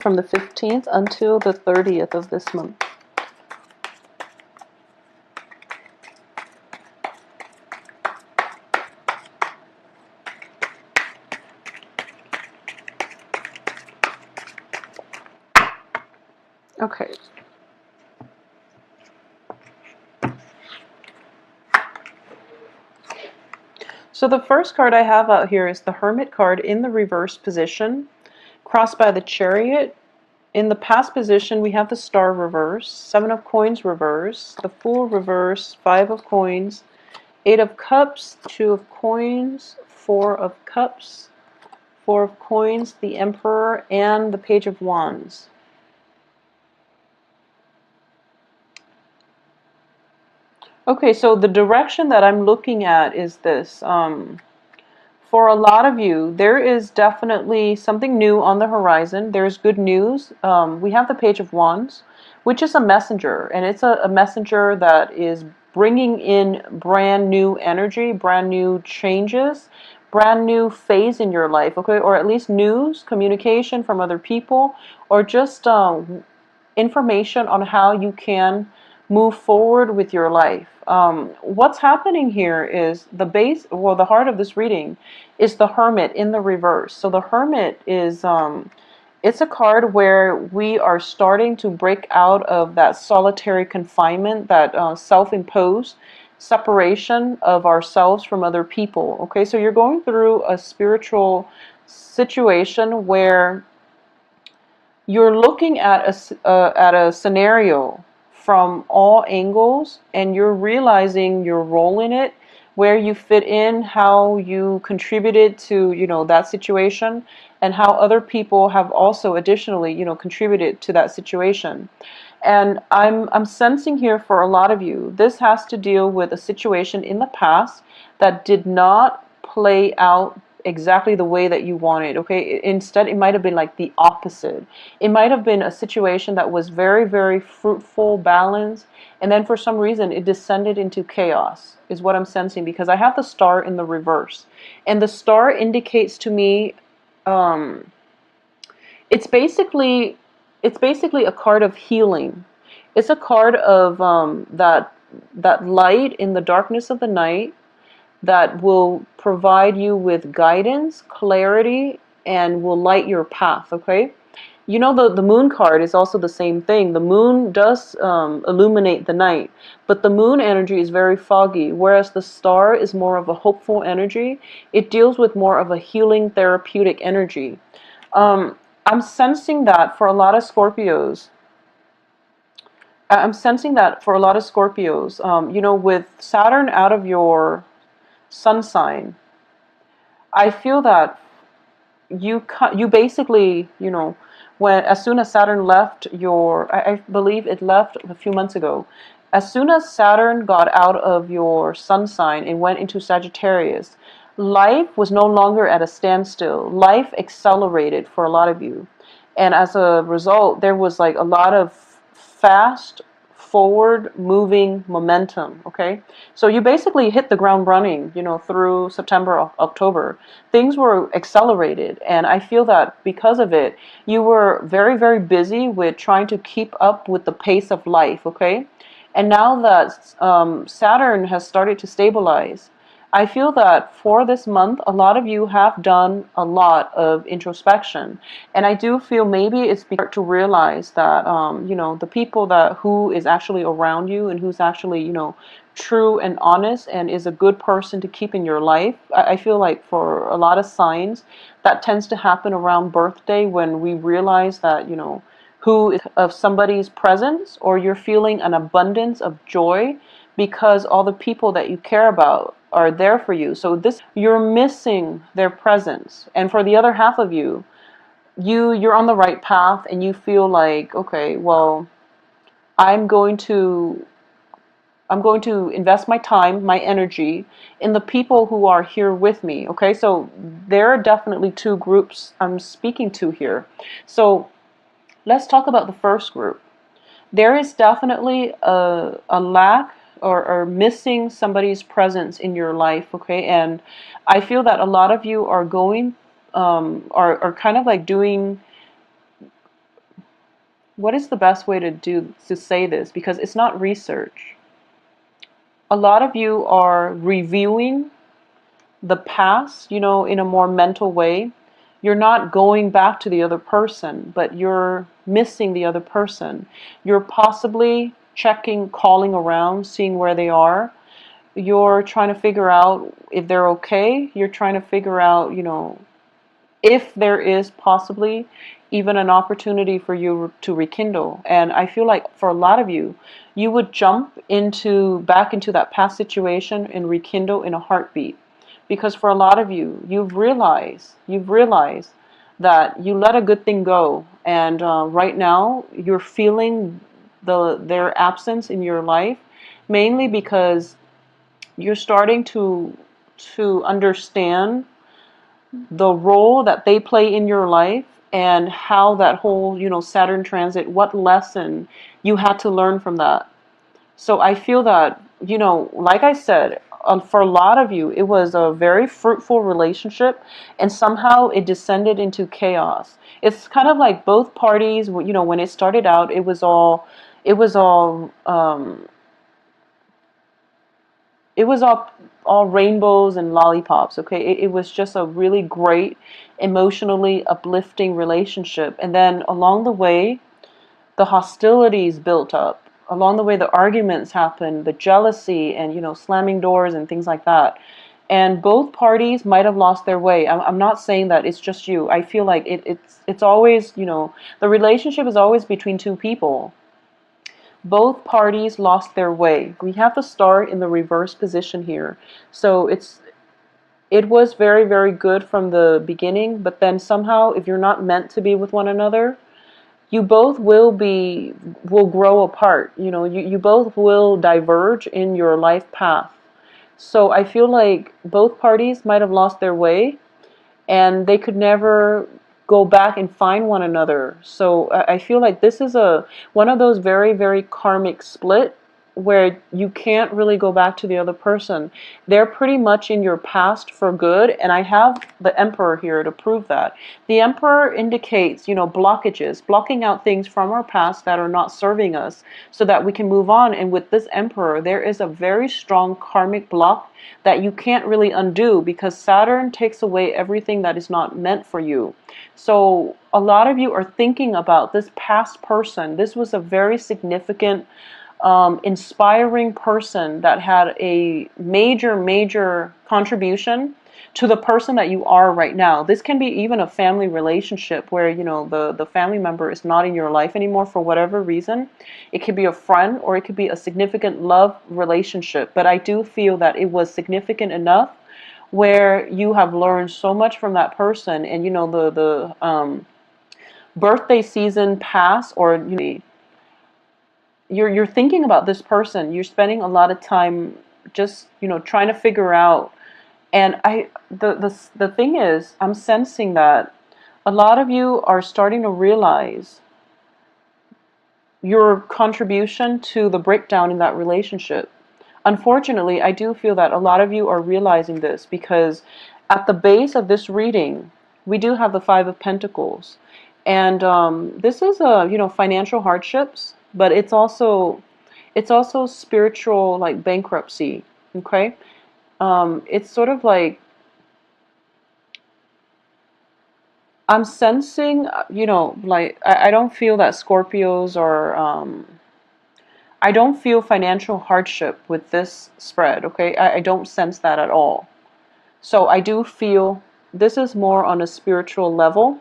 from the 15th until the 30th of this month. Okay. So the first card I have out here is the Hermit card in the reverse position, crossed by the Chariot. In the past position, we have the Star reverse, Seven of Coins reverse, the Fool reverse, Five of Coins, Eight of Cups, Two of Coins, Four of Cups, Four of Coins, the Emperor, and the Page of Wands. Okay, so the direction that I'm looking at is this. For a lot of you, there is definitely something new on the horizon. There's good news. We have the Page of Wands, which is a messenger, and it's a messenger that is bringing in brand new energy, brand new changes, brand new phase in your life, okay? Or at least news, communication from other people, or just information on how you can move forward with your life. What's happening here is the heart of this reading is the Hermit in the reverse. So the Hermit is, it's a card where we are starting to break out of that solitary confinement, that self-imposed separation of ourselves from other people. Okay, so you're going through a spiritual situation where you're looking at a scenario from all angles, and you're realizing your role in it, where you fit in, how you contributed to, that situation, and how other people have also additionally, contributed to that situation. And I'm sensing here for a lot of you, this has to deal with a situation in the past that did not play out exactly the way that you wanted, okay? Instead, it might have been like the opposite. It might have been a situation that was very, very fruitful, balanced, and then for some reason it descended into chaos, is what I'm sensing, because I have the Star in the reverse. And the Star indicates to me, it's basically a card of healing. It's a card of that light in the darkness of the night, that will provide you with guidance, clarity, and will light your path, okay? The moon card is also the same thing. The moon does illuminate the night, but the moon energy is very foggy, whereas the Star is more of a hopeful energy. It deals with more of a healing, therapeutic energy. I'm sensing that for a lot of Scorpios. With Saturn out of your sun sign, I feel that you basically, when as soon as Saturn left I believe it left a few months ago. As soon as Saturn got out of your sun sign and went into Sagittarius, life was no longer at a standstill. Life accelerated for a lot of you. And as a result, there was like a lot of fast forward moving momentum, okay? So you basically hit the ground running, through September, October. Things were accelerated, and I feel that because of it, you were very, very busy with trying to keep up with the pace of life, okay? And now that Saturn has started to stabilize, I feel that for this month, a lot of you have done a lot of introspection. And I do feel maybe it's because to realize that, the people who is actually around you and who's actually, true and honest and is a good person to keep in your life. I feel like for a lot of signs, that tends to happen around birthday, when we realize that, who is of somebody's presence, or you're feeling an abundance of joy because all the people that you care about are there for you. So you're missing their presence. And for the other half of you, you're on the right path, and you feel like, okay, well, I'm going to invest my time, my energy in the people who are here with me. Okay, so there are definitely two groups I'm speaking to here. So let's talk about the first group. There is definitely a lack or missing somebody's presence in your life, okay? And I feel that a lot of you are going, are kind of like doing what is the best way to say this? Because it's not research. A lot of you are reviewing the past, in a more mental way. You're not going back to the other person, but you're missing the other person. You're possibly checking, calling around, seeing where they are. You're trying to figure out if they're okay. You're trying to figure out, if there is possibly even an opportunity for you to rekindle. And I feel like for a lot of you, you would jump back into that past situation and rekindle in a heartbeat. Because for a lot of you, you've realized that you let a good thing go, and right now you're feeling their absence in your life, mainly because you're starting to understand the role that they play in your life, and how that whole, Saturn transit, what lesson you had to learn from that. So I feel that, like I said, for a lot of you, it was a very fruitful relationship, and somehow it descended into chaos. It's kind of like both parties, when it started out, it was all rainbows and lollipops. Okay, it was just a really great, emotionally uplifting relationship, and then along the way, the hostilities built up. Along the way, the arguments happened, the jealousy, and slamming doors and things like that. And both parties might have lost their way. I'm not saying that it's just you. I feel like it's always, the relationship is always between two people. Both parties lost their way. We have the star in the reverse position here. So it was very, very good from the beginning, but then somehow, if you're not meant to be with one another, you both will grow apart. You both will diverge in your life path. So I feel like both parties might have lost their way, and they could never go back and find one another. So I feel like this is one of those very, very karmic split, where you can't really go back to the other person. They're pretty much in your past for good, and I have the Emperor here to prove that. The Emperor indicates, blockages, blocking out things from our past that are not serving us, so that we can move on. And with this Emperor, there is a very strong karmic block that you can't really undo, because Saturn takes away everything that is not meant for you. So a lot of you are thinking about this past person. This was a very significant, inspiring person that had a major, major contribution to the person that you are right now. This can be even a family relationship where, the family member is not in your life anymore for whatever reason. It could be a friend, or it could be a significant love relationship. But I do feel that it was significant enough where you have learned so much from that person, and the birthday season pass, or you're thinking about this person. You're spending a lot of time just trying to figure out. And the thing is, I'm sensing that a lot of you are starting to realize your contribution to the breakdown in that relationship. Unfortunately, I do feel that a lot of you are realizing this, because at the base of this reading, we do have the Five of Pentacles. And this is financial hardships, but it's also spiritual, like bankruptcy. Okay, it's sort of like, I'm sensing, like I don't feel that Scorpios are. I don't feel financial hardship with this spread. Okay, I don't sense that at all. So I do feel this is more on a spiritual level.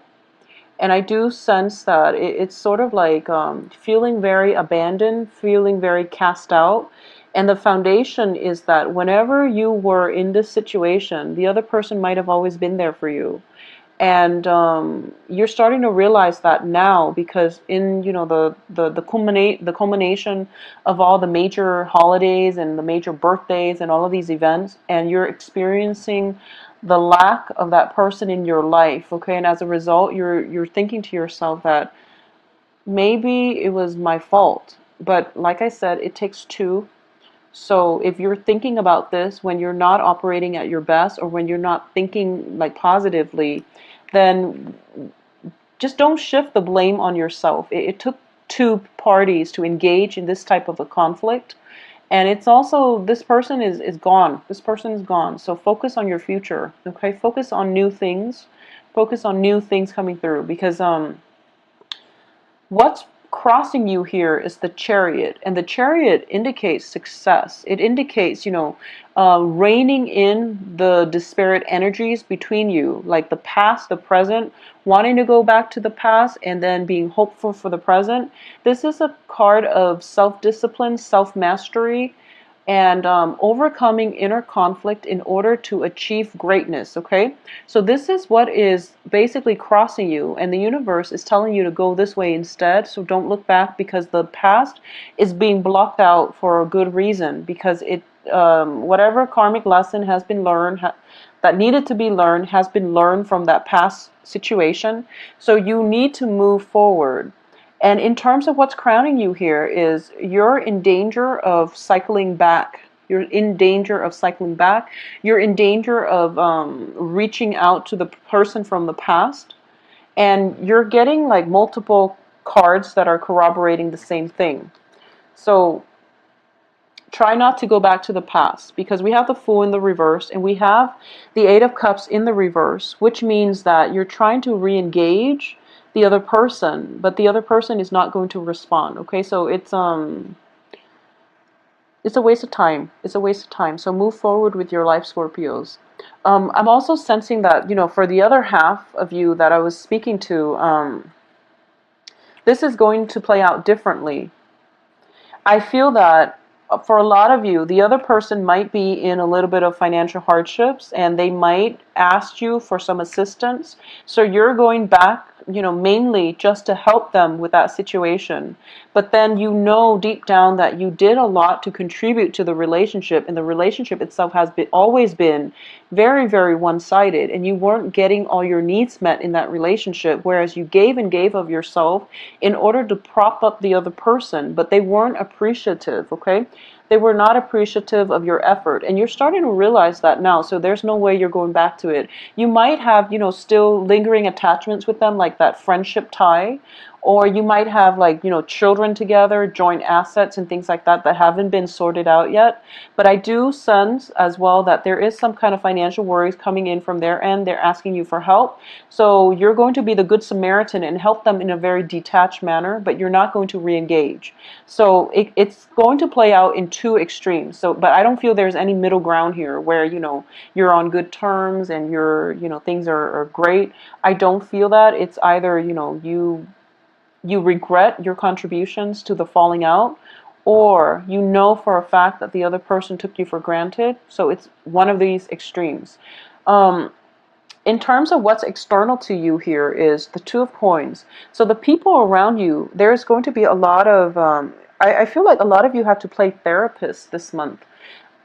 And I do sense that it's sort of like feeling very abandoned, feeling very cast out. And the foundation is that whenever you were in this situation, the other person might have always been there for you. And you're starting to realize that now, because in the culmination of all the major holidays and the major birthdays and all of these events, and you're experiencing the lack of that person in your life. Okay, and as a result, you're thinking to yourself that maybe it was my fault. But like I said, it takes two. So if you're thinking about this when you're not operating at your best, or when you're not thinking like positively, then just don't shift the blame on yourself. It took two parties to engage in this type of a conflict. And it's also, this person is gone. This person is gone. So focus on your future, okay? Focus on new things. Focus on new things coming through, because what's crossing you here is the Chariot, and the Chariot indicates success. It indicates, reining in the disparate energies between you, like the past, the present, wanting to go back to the past, and then being hopeful for the present. This is a card of self-discipline, self-mastery, and overcoming inner conflict in order to achieve greatness, okay? So this is what is basically crossing you, and the universe is telling you to go this way instead. So don't look back, because the past is being blocked out for a good reason, because it whatever karmic lesson has been learned, that needed to be learned, has been learned from that past situation. So you need to move forward. And in terms of what's crowning you here is, you're in danger of cycling back. You're in danger of cycling back. You're in danger of reaching out to the person from the past. And you're getting like multiple cards that are corroborating the same thing. So try not to go back to the past, because we have the Fool in the reverse and we have the Eight of Cups in the reverse, which means that you're trying to re-engage the other person, but the other person is not going to respond. Okay, so it's a waste of time. It's a waste of time. So move forward with your life, Scorpios. I'm also sensing that, for the other half of you that I was speaking to, this is going to play out differently. I feel that for a lot of you, the other person might be in a little bit of financial hardships, and they might ask you for some assistance. So you're going back, mainly just to help them with that situation. But then deep down that you did a lot to contribute to the relationship, and the relationship itself has always been very, very one-sided, and you weren't getting all your needs met in that relationship, whereas you gave and gave of yourself in order to prop up the other person, but they weren't appreciative, okay? They were not appreciative of your effort, and you're starting to realize that now, so there's no way you're going back to it. You might have, still lingering attachments with them, like that friendship tie, or you might have children together, joint assets and things like that haven't been sorted out yet. But I do sense as well that there is some kind of financial worries coming in from their end. They're asking you for help. So you're going to be the good Samaritan and help them in a very detached manner, but you're not going to re-engage. So it's going to play out in two extremes. So, but I don't feel there's any middle ground here where, you're on good terms and things are great. I don't feel that. It's either, you regret your contributions to the falling out, or for a fact that the other person took you for granted. So it's one of these extremes. In terms of what's external to you here is the Two of Coins. So the people around you, there's going to be a lot of, I feel like a lot of you have to play therapist this month.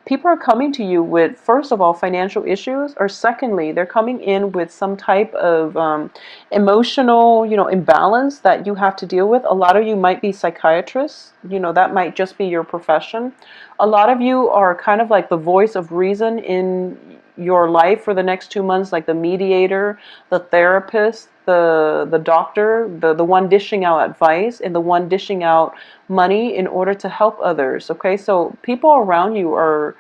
People are coming to you with, first of all, financial issues, or secondly, they're coming in with some type of emotional, imbalance that you have to deal with. A lot of you might be psychiatrists, that might just be your profession. A lot of you are kind of like the voice of reason in your life for the next 2 months, like the mediator, the therapist, the doctor, the one dishing out advice, and the one dishing out money in order to help others. Okay, so people around you are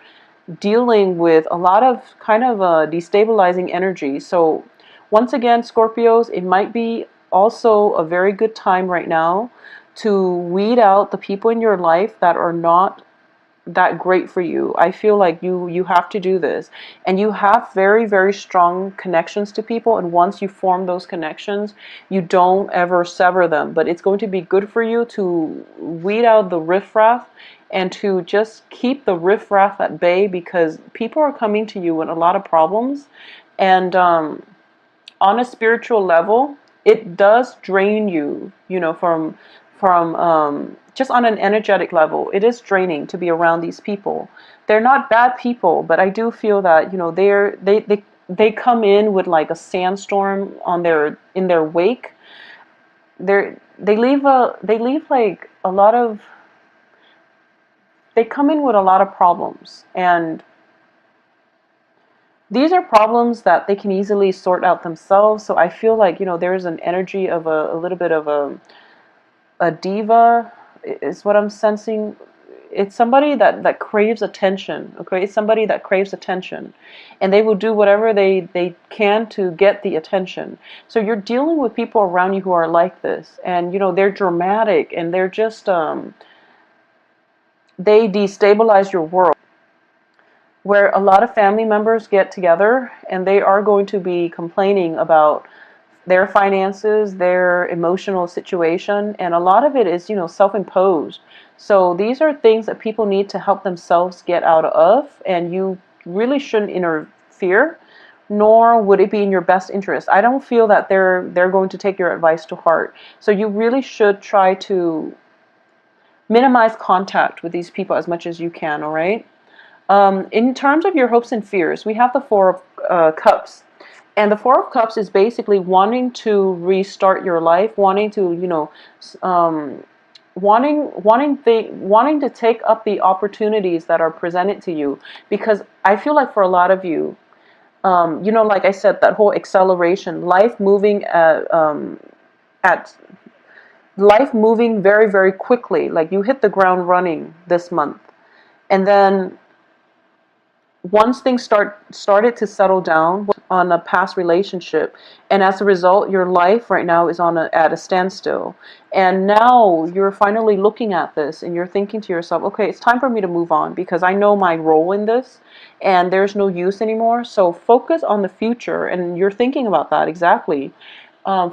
dealing with a lot of kind of destabilizing energy. So once again, Scorpios, it might be also a very good time right now to weed out the people in your life that are not that great for you. I feel like you have to do this, and you have very, very strong connections to people, and once you form those connections, you don't ever sever them. But it's going to be good for you to weed out the riffraff and to just keep the riffraff at bay, because people are coming to you with a lot of problems, and on a spiritual level, it does drain you, from just on an energetic level. It is draining to be around these people. They're not bad people, but I do feel that, they come in with like a sandstorm in their wake. They leave like a lot of, they come in with a lot of problems, and these are problems that they can easily sort out themselves. So I feel like, there's an energy of a little bit of a a diva is what I'm sensing. It's somebody that craves attention, okay? It's somebody that craves attention. And they will do whatever they can to get the attention. So you're dealing with people around you who are like this. And, you know, they're dramatic and they're just, they destabilize your world. Where a lot of family members get together and they are going to be complaining about their finances, their emotional situation, and a lot of it is, you know, self-imposed. So these are things that people need to help themselves get out of, and you really shouldn't interfere, nor would it be in your best interest. I don't feel that they're going to take your advice to heart. So you really should try to minimize contact with these people as much as you can, all right? In terms of your hopes and fears, we have the Four of Cups. And the Four of Cups is basically wanting to restart your life, wanting to, you know, wanting to take up the opportunities that are presented to you. Because I feel like for a lot of you, you know, like I said, that whole acceleration, at life moving very, very quickly. Like you hit the ground running this month, and then once things started to settle down on a past relationship, and as a result your life right now is at a standstill, and now you're finally looking at this and you're thinking to yourself, okay, it's time for me to move on because I know my role in this and there's no use anymore. So focus on the future, and you're thinking about that exactly.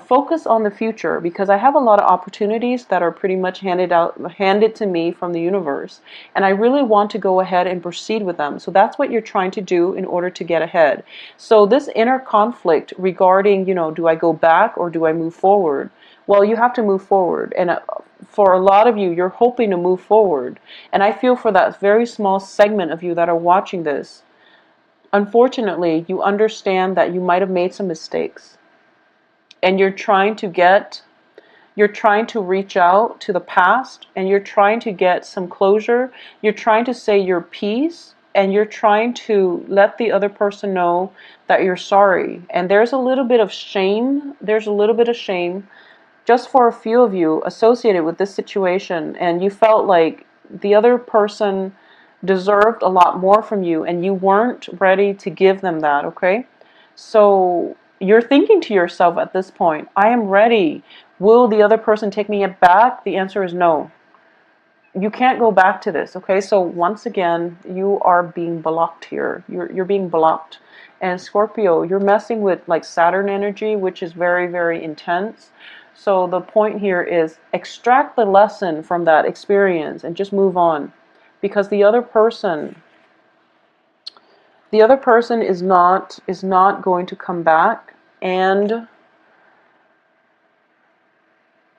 Focus on the future because I have a lot of opportunities that are pretty much handed to me from the universe, and I really want to go ahead and proceed with them. So that's what you're trying to do in order to get ahead. So this inner conflict regarding, you know, do I go back or do I move forward? Well, you have to move forward, and for a lot of you, you're hoping to move forward. And I feel for that very small segment of you that are watching this, unfortunately, you understand that you might have made some mistakes. And you're trying to reach out to the past, and you're trying to get some closure. You're trying to say your piece, and you're trying to let the other person know that you're sorry. And there's a little bit of shame. There's a little bit of shame just for a few of you associated with this situation, and you felt like the other person deserved a lot more from you, and you weren't ready to give them that, okay? So you're thinking to yourself at this point, I am ready. Will the other person take me back? The answer is no. You can't go back to this, okay? So once again, you are being blocked here. You're being blocked. And Scorpio, you're messing with like Saturn energy, which is very, very intense. So the point here is extract the lesson from that experience and just move on. Because the other person is not going to come back, and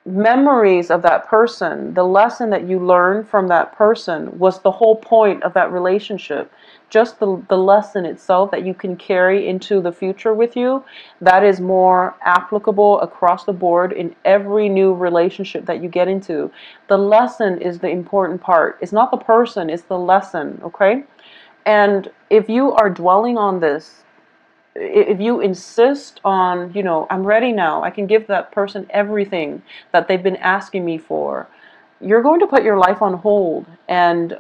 memories of that person, the lesson that you learned from that person was the whole point of that relationship. Just the lesson itself that you can carry into the future with you, that is more applicable across the board in every new relationship that you get into. The lesson is the important part. It's not the person, it's the lesson, okay? And if you are dwelling on this, if you insist on, you know, I'm ready now, I can give that person everything that they've been asking me for, you're going to put your life on hold. And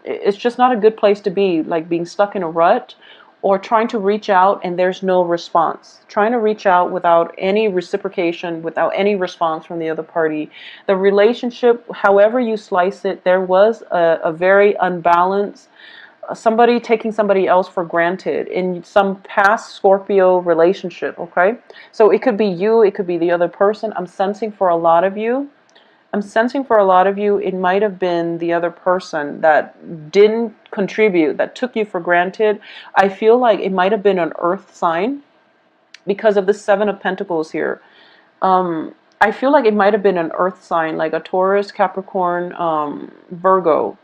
it's just not a good place to be, like being stuck in a rut or trying to reach out and there's no response. Trying to reach out without any reciprocation, without any response from the other party. The relationship, however you slice it, there was a very unbalanced, somebody taking somebody else for granted in some past Scorpio relationship, okay? So it could be you, it could be the other person. I'm sensing for a lot of you, it might have been the other person that didn't contribute, that took you for granted. I feel like it might have been an earth sign because of the Seven of Pentacles here. I feel like it might have been an earth sign, like a Taurus, Capricorn, Virgo.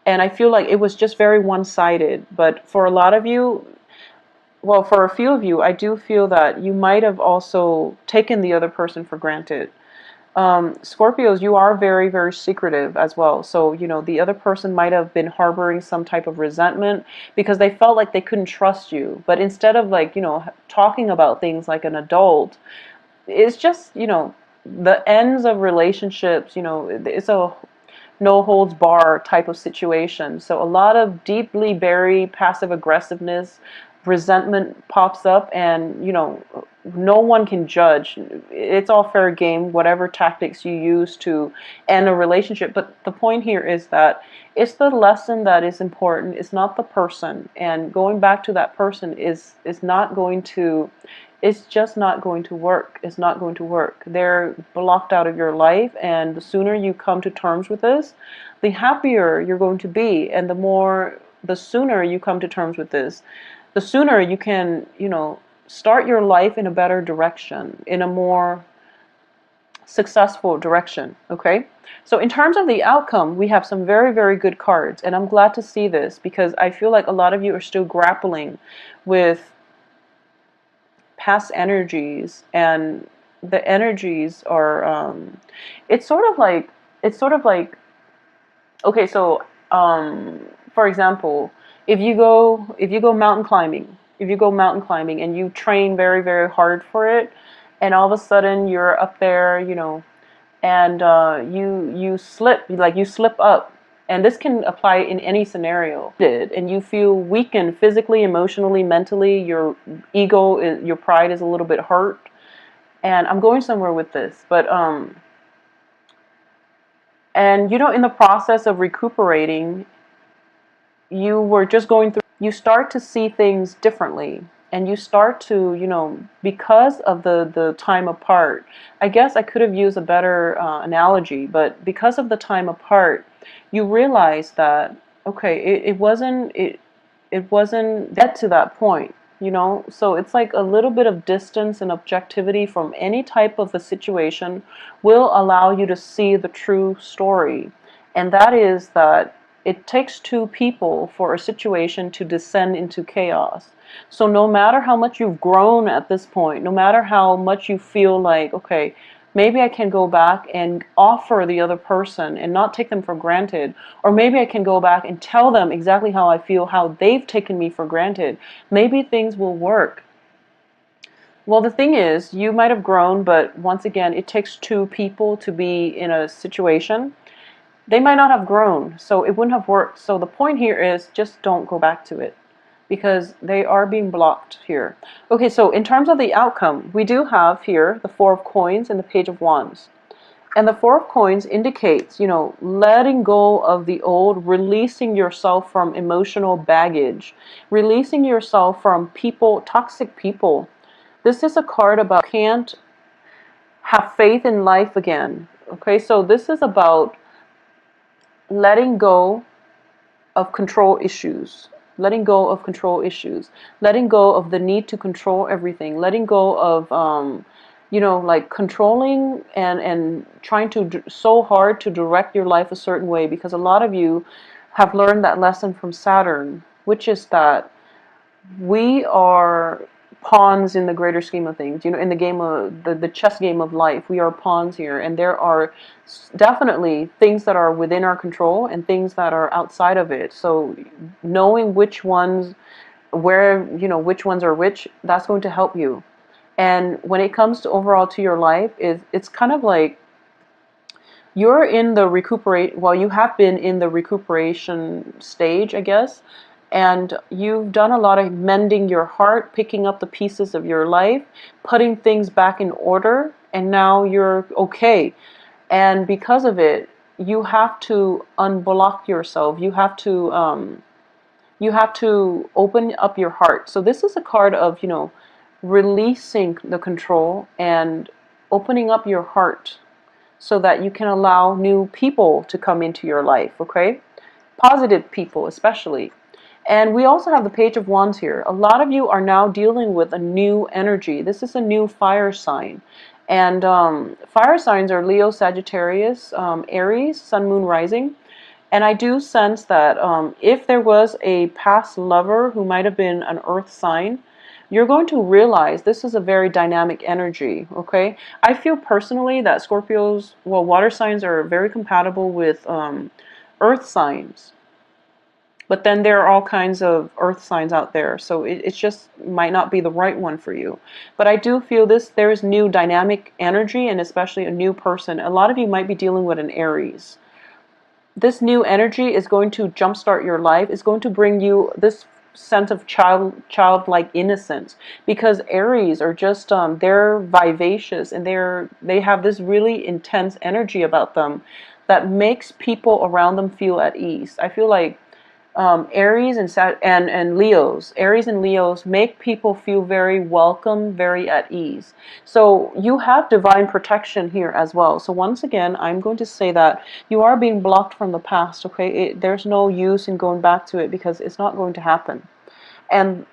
And I feel like it was just very one-sided. But for a lot of you, well, for a few of you, I do feel that you might have also taken the other person for granted. Scorpios, you are very, very secretive as well. So, you know, the other person might have been harboring some type of resentment because they felt like they couldn't trust you. But instead of like, you know, talking about things like an adult, it's just, you know, the ends of relationships, you know, it's a no holds bar type of situation. So a lot of deeply buried passive aggressiveness, resentment pops up, and you know, no one can judge. It's all fair game, whatever tactics you use to end a relationship. But the point here is that it's the lesson that is important. It's not the person, and going back to that person is not going to, it's just not going to work. It's not going to work. They're blocked out of your life, and the sooner you come to terms with this, the happier you're going to be. And the sooner you come to terms with this, the sooner you can, you know, start your life in a better direction, in a more successful direction. Okay, so in terms of the outcome, we have some very, very good cards, and I'm glad to see this because I feel like a lot of you are still grappling with past energies, and the energies are it's sort of like okay, so for example, if you go mountain climbing, and you train very, very hard for it, and all of a sudden you're up there, you know, and you slip up, and this can apply in any scenario, and you feel weakened physically, emotionally, mentally, your your pride is a little bit hurt, and I'm going somewhere with this, but and you know, in the process of recuperating, you were just going through, you start to see things differently, and you start to, you know, because of the time apart. I guess I could have used a better analogy, but because of the time apart, you realize that okay, it wasn't get to that point, you know. So it's like a little bit of distance and objectivity from any type of a situation will allow you to see the true story, and that is that it takes two people for a situation to descend into chaos. So no matter how much you've grown at this point, no matter how much you feel like, okay, maybe I can go back and offer the other person and not take them for granted, or maybe I can go back and tell them exactly how I feel, how they've taken me for granted, maybe things will work. Well, the thing is, you might have grown, but once again, it takes two people to be in a situation. They might not have grown, so it wouldn't have worked. So the point here is just don't go back to it because they are being blocked here. Okay, so in terms of the outcome, we do have here the Four of Coins and the Page of Wands. And the Four of Coins indicates, you know, letting go of the old, releasing yourself from emotional baggage, releasing yourself from people, toxic people. This is a card about can't have faith in life again. Okay, so this is about letting go of control issues, letting go of control issues, letting go of the need to control everything, letting go of, you know, like controlling and trying to so hard to direct your life a certain way, because a lot of you have learned that lesson from Saturn, which is that we are pawns in the greater scheme of things. You know, in the game of the chess game of life, we are pawns here, and there are definitely things that are within our control and things that are outside of it. So knowing which ones, where, you know, which ones are which, that's going to help you. And when it comes to overall to your life, it's kind of like you're in the recuperate, well, you have been in the recuperation stage, I guess, and you've done a lot of mending your heart, picking up the pieces of your life, putting things back in order, and now you're okay. And because of it, you have to unblock yourself. You have to open up your heart. So this is a card of, you know, releasing the control and opening up your heart so that you can allow new people to come into your life, okay? Positive people especially. And we also have the Page of Wands here. A lot of you are now dealing with a new energy. This is a new fire sign. And fire signs are Leo, Sagittarius, Aries, Sun, Moon, Rising. And I do sense that if there was a past lover who might have been an earth sign, you're going to realize this is a very dynamic energy, okay? I feel personally that Scorpios, well, water signs are very compatible with earth signs. But then there are all kinds of earth signs out there, so it just might not be the right one for you. But I do feel this, there's new dynamic energy, and especially a new person. A lot of you might be dealing with an Aries. This new energy is going to jumpstart your life. It's going to bring you this sense of childlike innocence, because Aries are just they're vivacious, and they have this really intense energy about them that makes people around them feel at ease. I feel like Aries and Leos. Aries and Leos make people feel very welcome, very at ease. So you have divine protection here as well. So once again, I'm going to say that you are being blocked from the past. Okay, there's no use in going back to it because it's not going to happen. And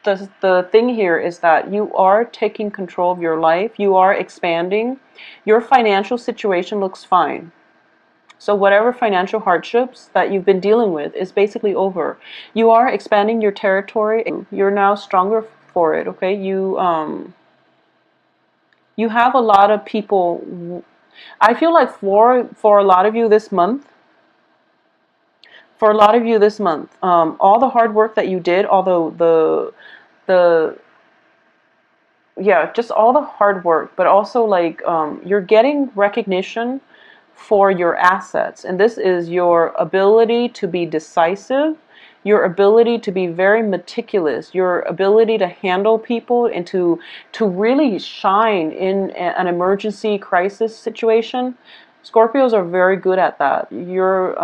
the thing here is that you are taking control of your life. You are expanding. Your financial situation looks fine. So whatever financial hardships that you've been dealing with is basically over. You are expanding your territory. You're now stronger for it, okay? You have a lot of people. I feel like for a lot of you this month, all the hard work that you did, although the yeah, just all the hard work, but also like you're getting recognition for your assets. And this is your ability to be decisive, your ability to be very meticulous, your ability to handle people and to really shine in an emergency crisis situation. Scorpios are very good at that. You're,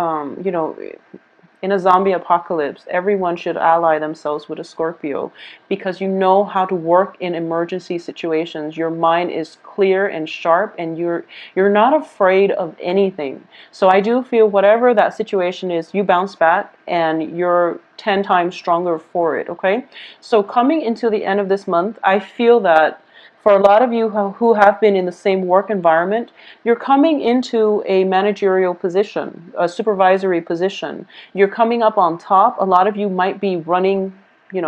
in a zombie apocalypse, everyone should ally themselves with a Scorpio because you know how to work in emergency situations. Your mind is clear and sharp, and you're not afraid of anything. So I do feel whatever that situation is, you bounce back and you're 10 times stronger for it, okay? So coming into the end of this month, I feel that for a lot of you who have been in the same work environment, you're coming into a managerial position, a supervisory position. You're coming up on top. A lot of you might be running,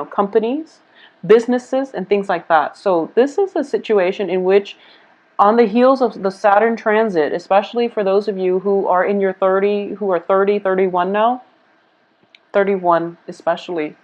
companies, businesses, and things like that. So this is a situation in which, on the heels of the Saturn transit, especially for those of you who are in your 30, who are 30, 31 now, 31 especially,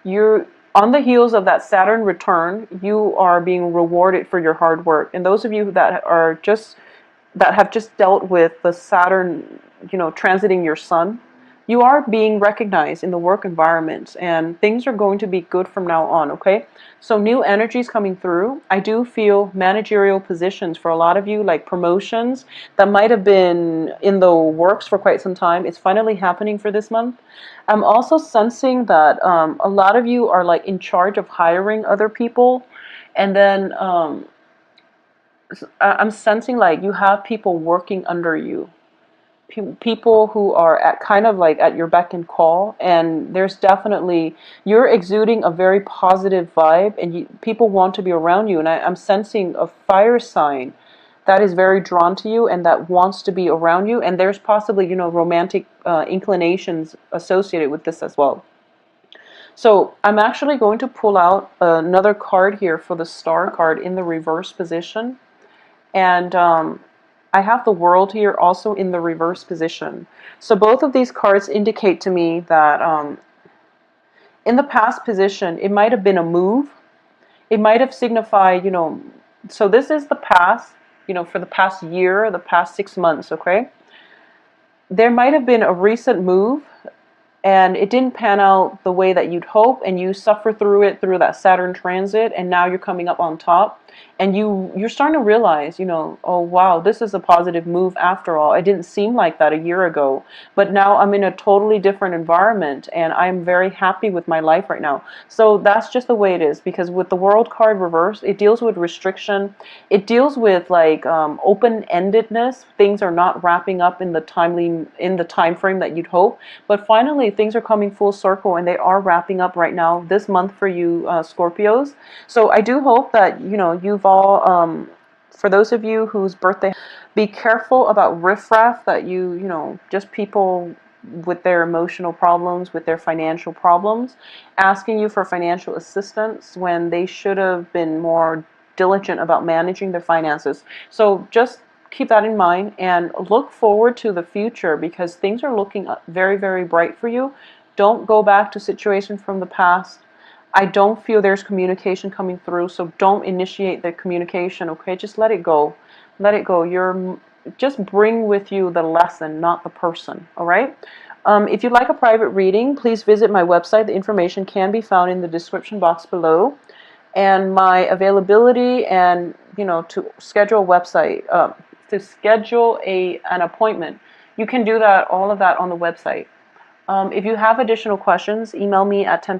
you're on the heels of that Saturn return, you are being rewarded for your hard work. And those of you that have just dealt with the Saturn, transiting your sun, you are being recognized in the work environment, and things are going to be good from now on, okay? So new energies coming through. I do feel managerial positions for a lot of you, like promotions that might have been in the works for quite some time. It's finally happening for this month. I'm also sensing that a lot of you are like in charge of hiring other people, and then I'm sensing like you have people working under you, people who are at kind of like at your beck and call, and there's definitely, you're exuding a very positive vibe, and people want to be around you, and I'm sensing a fire sign that is very drawn to you and that wants to be around you, and there's possibly romantic inclinations associated with this as well. So I'm actually going to pull out another card here for the star card in the reverse position. And I have the World here also in the reverse position. So both of these cards indicate to me that in the past position, it might have been a move. It might have signified, so this is the past, for the past year, the past 6 months, okay? There might have been a recent move, and it didn't pan out the way that you'd hope, and you suffer through it through that Saturn transit, and now you're coming up on top, and you're starting to realize, oh wow, this is a positive move after all. It didn't seem like that a year ago, but now I'm in a totally different environment, and I'm very happy with my life right now. So that's just the way it is, because with the World card reverse, it deals with restriction. It deals with like open-endedness. Things are not wrapping up in the time frame that you'd hope, but finally things are coming full circle, and they are wrapping up right now this month for you Scorpios. So I do hope that you've all for those of you whose birthday, be careful about riffraff, that just people with their emotional problems, with their financial problems, asking you for financial assistance when they should have been more diligent about managing their finances. So just keep that in mind and look forward to the future, because things are looking very, very bright for you. Don't go back to situations from the past. I don't feel there's communication coming through, so don't initiate the communication, okay? Just let it go. Let it go. Just bring with you the lesson, not the person, all right? If you'd like a private reading, please visit my website. The information can be found in the description box below. And my availability and, to schedule a website, to schedule an appointment, you can do that, all of that on the website. If you have additional questions, email me at 10